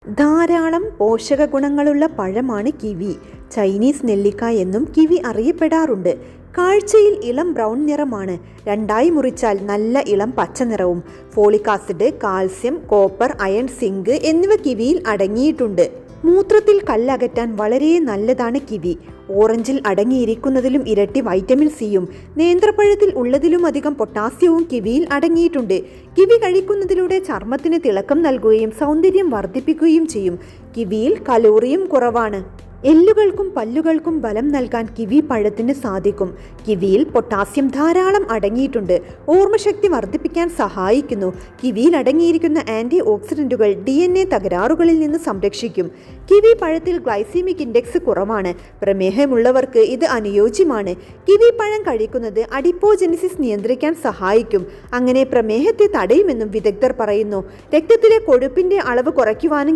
ധാരാളം പോഷക ഗുണങ്ങളുള്ള പഴമാണ് കിവി. ചൈനീസ് നെല്ലിക്ക എന്നും കിവി അറിയപ്പെടാറുണ്ട്. കാഴ്ചയിൽ ഇളം ബ്രൗൺ നിറമാണ്. രണ്ടായി മുറിച്ചാൽ നല്ല ഇളം പച്ച നിറവും. Folic acid, calcium, copper, iron, zinc എന്നിവ കിവിയിൽ അടങ്ങിയിട്ടുണ്ട്. മൂത്രത്തിൽ കല്ലകറ്റാൻ വളരെ നല്ലതാണ് കിവി. ഓറഞ്ചിൽ അടങ്ങിയിരിക്കുന്നതിലും ഇരട്ടി വൈറ്റമിൻ സിയും നേന്ത്രപ്പഴത്തിൽ ഉള്ളതിലുമധികം പൊട്ടാസ്യവും കിവിയിൽ അടങ്ങിയിട്ടുണ്ട്. കിവി കഴിക്കുന്നതിലൂടെ ചർമ്മത്തിന് തിളക്കം നൽകുകയും സൗന്ദര്യം വർദ്ധിപ്പിക്കുകയും ചെയ്യും. കിവിയിൽ കലോറിയും കുറവാണ്. എല്ലുകൾക്കും പല്ലുകൾക്കും ബലം നൽകാൻ കിവി പഴത്തിന് സാധിക്കും. കിവിയിൽ പൊട്ടാസ്യം ധാരാളം അടങ്ങിയിട്ടുണ്ട്. ഓർമ്മശക്തി വർദ്ധിപ്പിക്കാൻ സഹായിക്കുന്നു. കിവിയിൽ അടങ്ങിയിരിക്കുന്ന ആന്റി ഓക്സിഡന്റുകൾ DNA തകരാറുകളിൽ നിന്ന് സംരക്ഷിക്കും. കിവി പഴത്തിൽ ഗ്ലൈസീമിക് ഇൻഡെക്സ് കുറവാണ്. പ്രമേഹമുള്ളവർക്ക് ഇത് അനുയോജ്യമാണ്. കിവി പഴം കഴിക്കുന്നത് അഡിപ്പോജെനിസിസ് നിയന്ത്രിക്കാൻ സഹായിക്കും. അങ്ങനെ പ്രമേഹത്തെ തടയുമെന്നും വിദഗ്ധർ പറയുന്നു. രക്തത്തിലെ കൊഴുപ്പിന്റെ അളവ് കുറയ്ക്കുവാനും